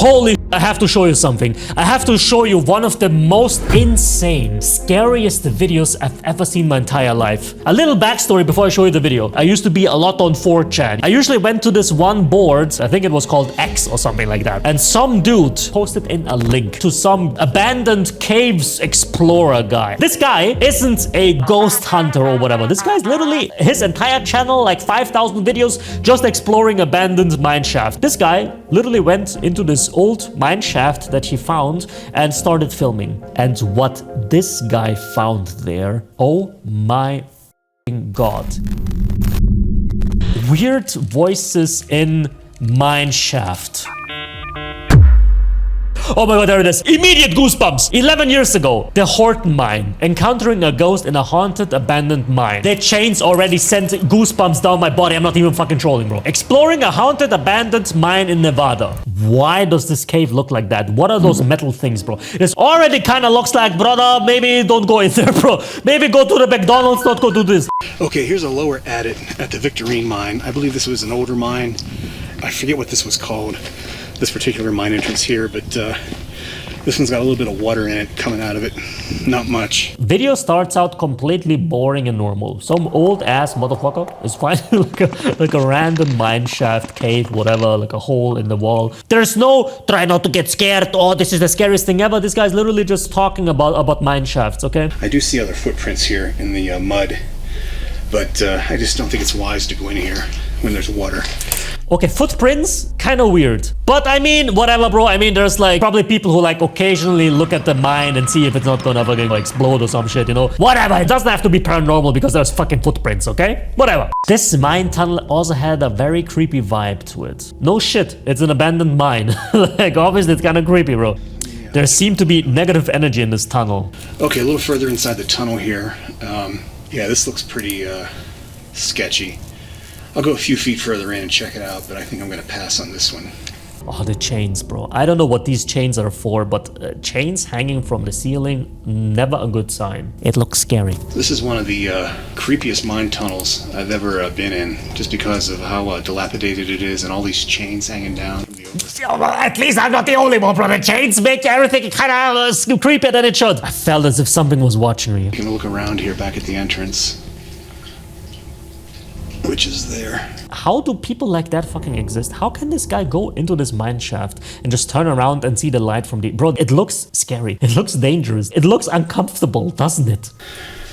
Holy, I have to show you something. I have to show you one of the most insane, scariest videos I've ever seen in my entire life. A little backstory before I show you the video. I used to be a lot on 4chan. I usually went to this one board, I think it was called X or something like that. And some dude posted in a link to some abandoned caves explorer guy. This guy isn't a ghost hunter or whatever. This guy's literally, his entire channel, like 5,000 videos, just exploring abandoned mineshaft. This guy literally went into this old mineshaft that he found and started filming. And what this guy found there, oh my god. Weird voices in mineshaft. Oh my god, there it is. Immediate goosebumps. 11 years ago, the Horton mine. Encountering a ghost in a haunted, abandoned mine. The chains already sent goosebumps down my body. I'm not even fucking trolling, bro. Exploring a haunted, abandoned mine in Nevada. Why does this cave look like that? What are those metal things, bro? This already kind of looks like, brother, maybe don't go in there, bro. Maybe go to the McDonald's, not go do this. Okay, here's a lower adit at the Victorine mine. I believe this was an older mine. I forget what this was called. This particular mine entrance here, but this one's got a little bit of water in it coming out of it. Not much. Video starts out completely boring and normal. Some old ass motherfucker is finding like a random mine shaft, cave, whatever, like a hole in the wall. There's no try not to get scared. Oh, this is the scariest thing ever. This guy's literally just talking about mine shafts, okay? I do see other footprints here in the mud, but I just don't think it's wise to go in here when there's water. Okay, footprints, kind of weird. But I mean, whatever, bro. I mean, there's like probably people who like occasionally look at the mine and see if it's not gonna fucking like explode or some shit, you know? Whatever, it doesn't have to be paranormal because there's fucking footprints, okay? Whatever. This mine tunnel also had a very creepy vibe to it. No shit, it's an abandoned mine. Like, obviously it's kind of creepy, bro. There seemed to be negative energy in this tunnel. Okay, a little further inside the tunnel here. Yeah, this looks pretty sketchy. I'll go a few feet further in and check it out, but I think I'm gonna pass on this one. Oh, the chains, bro. I don't know what these chains are for, but chains hanging from the ceiling, never a good sign. It looks scary. This is one of the creepiest mine tunnels I've ever been in, just because of how dilapidated it is and all these chains hanging down from the over. At least I'm not the only one, bro. The chains make everything kind of creepier than it should. I felt as if something was watching me. You can look around here back at the entrance, which is there. How do people like that fucking exist? How can this guy go into this mine shaft and just turn around and see the light from the... Bro, it looks scary. It looks dangerous. It looks uncomfortable, doesn't it?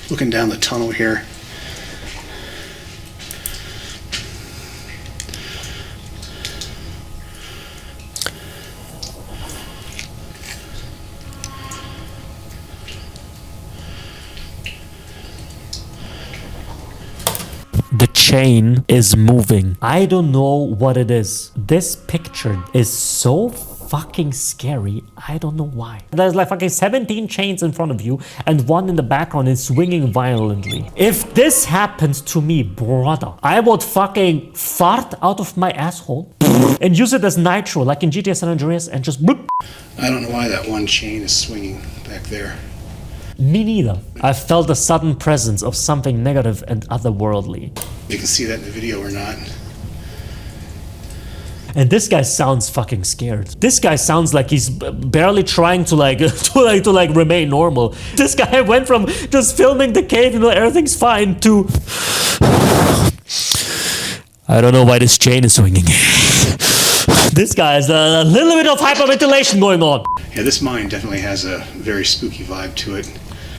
Looking down the tunnel here. The chain is moving. I don't know what it is. This picture is so fucking scary. I don't know why. There's like fucking 17 chains in front of you and one in the background is swinging violently. If this happens to me, brother, I would fucking fart out of my asshole and use it as nitro like in GTA San Andreas and just bloop. I don't know why that one chain is swinging back there. Me neither. I felt a sudden presence of something negative and otherworldly. You can see that in the video or not. And this guy sounds fucking scared. This guy sounds like he's barely trying to like to remain normal. This guy went from just filming the cave, you know, everything's fine, to I don't know why this chain is swinging. This guy has a little bit of hyperventilation going on. Yeah, this mine definitely has a very spooky vibe to it.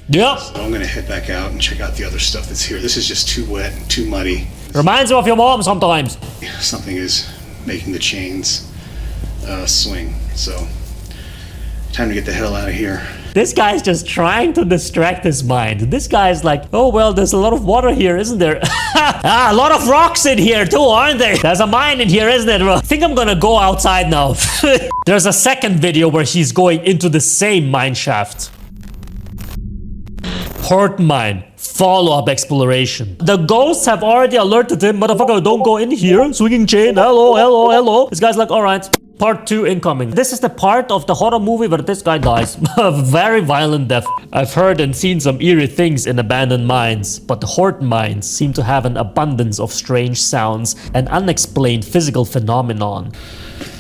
Yep. So I'm gonna head back out and check out the other stuff that's here. This is just too wet and too muddy. Reminds me of your mom sometimes. Something is making the chains swing. So, time to get the hell out of here. This guy's just trying to distract his mind. This guy's like, oh, well, there's a lot of water here, isn't there? A lot of rocks in here too, aren't there? There's a mine in here, isn't it? I think I'm gonna go outside now. There's a second video where he's going into the same mine shaft. Horton mine. Follow-up exploration. The ghosts have already alerted him. Motherfucker, don't go in here. Swinging chain. Hello, hello, hello. This guy's like, all right. Part 2 incoming. This is the part of the horror movie where this guy dies. A very violent death. I've heard and seen some eerie things in abandoned mines, but the Horton mines seem to have an abundance of strange sounds and unexplained physical phenomenon.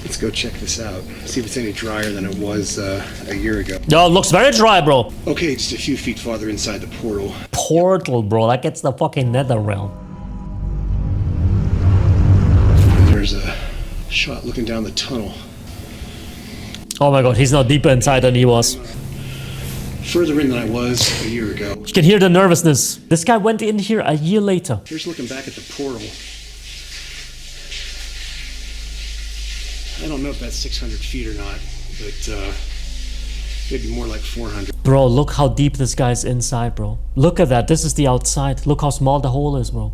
Let's go check this out. See if it's any drier than it was a year ago. Yo, it looks very dry, bro. Okay, just a few feet farther inside the portal. Portal, bro. Like it's the fucking nether realm. There's a shot looking down the tunnel. Oh my god, he's now deeper inside than he was. Further in than I was a year ago. You can hear the nervousness. This guy went in here a year later. Here's looking back at the portal. I don't know if that's 600 feet or not, but maybe more like 400. Bro, look how deep this guy's inside, bro. Look at that. This is the outside. Look how small the hole is, bro.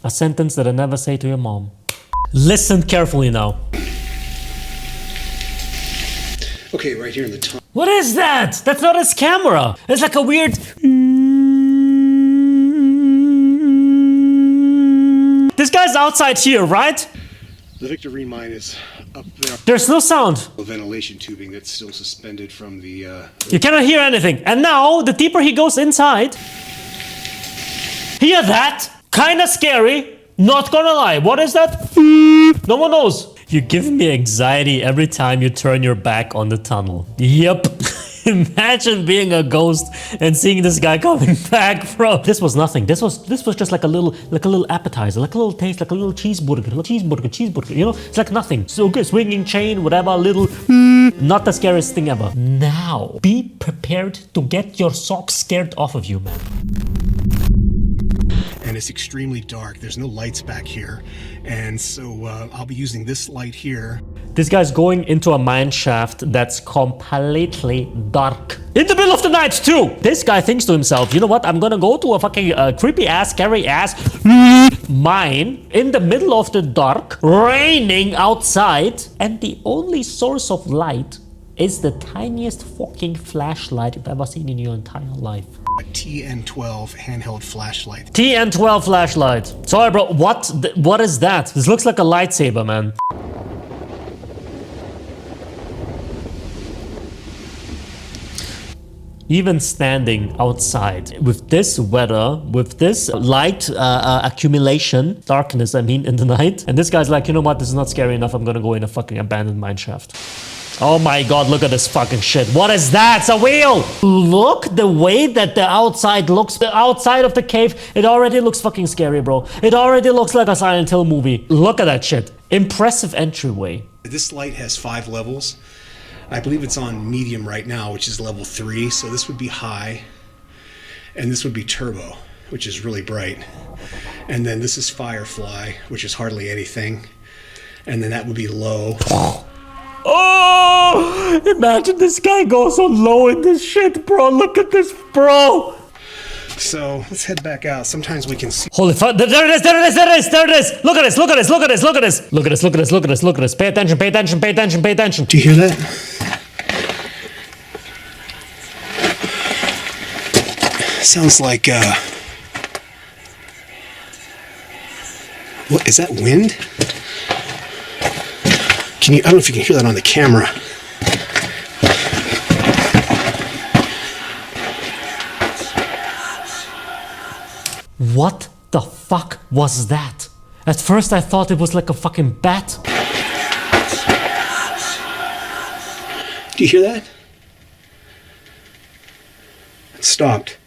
A sentence that I never say to your mom. Listen carefully now. Okay, right here in the tunnel. What is that? That's not his camera. It's like a weird... This guy's outside here, right? The Victorine mine is up there. There's no sound. A ventilation tubing that's still suspended from the... You cannot hear anything. And now, the deeper he goes inside... Hear that? Kinda scary. Not gonna lie. What is that? No one knows. You're giving me anxiety every time you turn your back on the tunnel. Yep. Imagine being a ghost and seeing this guy coming back, bro. This was nothing. This was just like a little appetizer, like a little taste, like a little cheeseburger. You know, it's like nothing. So good, swinging chain, whatever, little. Not the scariest thing ever. Now, be prepared to get your socks scared off of you, man. And it's extremely dark. There's no lights back here. And so I'll be using this light here. This guy's going into a mine shaft that's completely dark. In the middle of the night, too! This guy thinks to himself, you know what? I'm gonna go to a fucking creepy-ass, scary-ass mine in the middle of the dark, raining outside, and the only source of light is the tiniest fucking flashlight you've ever seen in your entire life. A TN12 handheld flashlight. TN12 flashlight. Sorry, bro. What is that? This looks like a lightsaber, man. Even standing outside with this weather, with this light accumulation, darkness, I mean, in the night. And this guy's like, you know what? This is not scary enough. I'm gonna go in a fucking abandoned mine shaft. Oh my god, look at this fucking shit. What is that? It's a wheel! Look the way that the outside looks. The outside of the cave, it already looks fucking scary, bro. It already looks like a Silent Hill movie. Look at that shit. Impressive entryway. This light has 5 levels. I believe it's on medium right now, which is level 3. So this would be high. And this would be turbo, which is really bright. And then this is Firefly, which is hardly anything. And then that would be low. Oh! Imagine this guy goes so low in this shit, bro. Look at this, bro. So let's head back out. Sometimes we can see. Holy fuck. There it is, there it is, there it is, there it is. Look at this, look at this, look at this, look at this. Look at this, look at this, look at this, look at this. Pay attention, pay attention, pay attention, pay attention. Do you hear that? Sounds like, what, is that wind? I don't know if you can hear that on the camera. What the fuck was that? At first I thought it was like a fucking bat. Do you hear that? It stopped.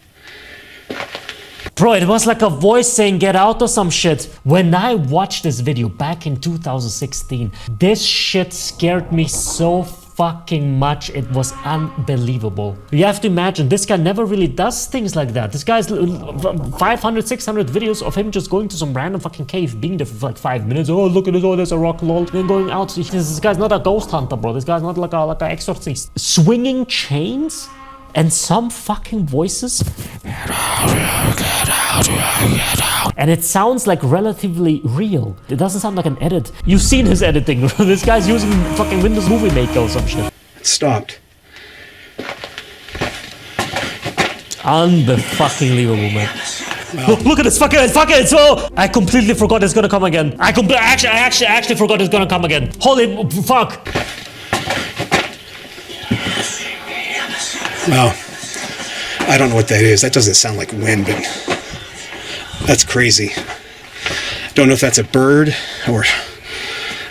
Bro, it was like a voice saying get out or some shit. When I watched this video back in 2016, this shit scared me so fucking much. It was unbelievable. You have to imagine, this guy never really does things like that. This guy's 500, 600 videos of him just going to some random fucking cave, being there for like 5 minutes. Oh, look at this, oh, there's a rock, lol. Then going out. This guy's not a ghost hunter, bro. This guy's not like an exorcist. Swinging chains? And some fucking voices. And it sounds like relatively real. It doesn't sound like an edit. You've seen his editing. This guy's using fucking Windows Movie Maker or some shit. It stopped. Unfucking-believable, man. Wow. Look at this, fuck it, so I completely forgot it's gonna come again. I actually forgot it's gonna come again. Holy fuck. Wow. I don't know what that is. That doesn't sound like wind, but that's crazy. Don't know if that's a bird or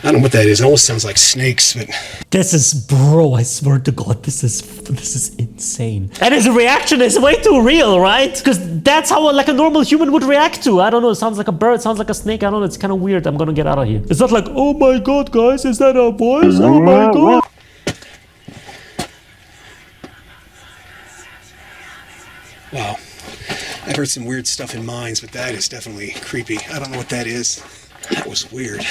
I don't know what that is. It almost sounds like snakes, but This is, bro, I swear to God, this is insane. And his reaction is way too real, right? Because that's how like a normal human would react to. I don't know, it sounds like a bird, sounds like a snake. I don't know, it's kind of weird. I'm gonna get out of here. It's not like, oh my God, guys, is that a voice? Oh my God. wow. I've heard some weird stuff in mines, but that is definitely creepy. I don't know what that is. That was weird.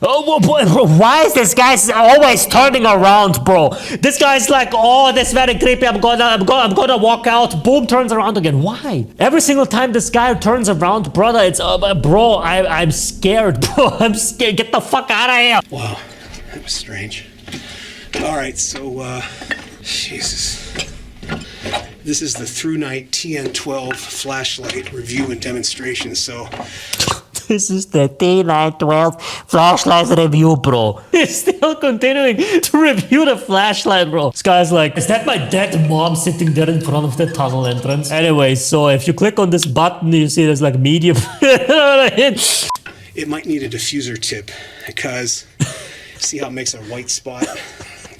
Oh, bro, why is this guy always turning around, bro? This guy's like, oh, this very creepy. I'm gonna walk out. Boom, turns around again. Why? Every single time this guy turns around, brother, it's bro. I'm scared, bro. I'm scared. Get the fuck out of here. Wow, that was strange. All right, so Jesus. This is the Through Night TN12 flashlight review and demonstration. So This is the T912 flashlight review, bro. He's still continuing to review the flashlight, bro. This guy's like, is that my dead mom sitting there in front of the tunnel entrance? Anyway, so if you click on this button, you see there's like medium. it might need a diffuser tip because see how it makes a white spot?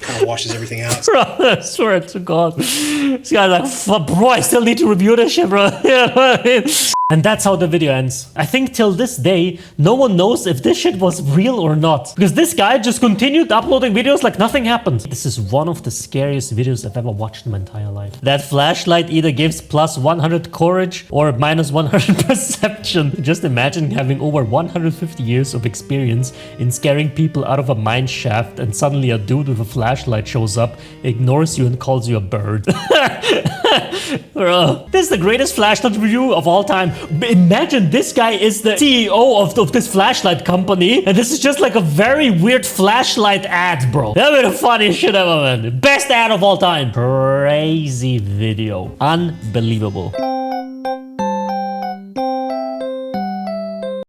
Kind of washes everything out. Bro, I swear to God. This guy's like, fuck, bro, I still need to review this shit, bro. You know what I mean? And that's how the video ends. I think till this day, no one knows if this shit was real or not. Because this guy just continued uploading videos like nothing happened. This is one of the scariest videos I've ever watched in my entire life. That flashlight either gives plus 100 courage or minus 100 perception. Just imagine having over 150 years of experience in scaring people out of a mine shaft and suddenly a dude with a flashlight shows up, ignores you and calls you a bird. Bro, this is the greatest flashlight review of all time. Imagine this guy is the CEO of this flashlight company, and this is just like a very weird flashlight ad, bro. That would be the funniest shit ever, man. Best ad of all time. Crazy video. Unbelievable.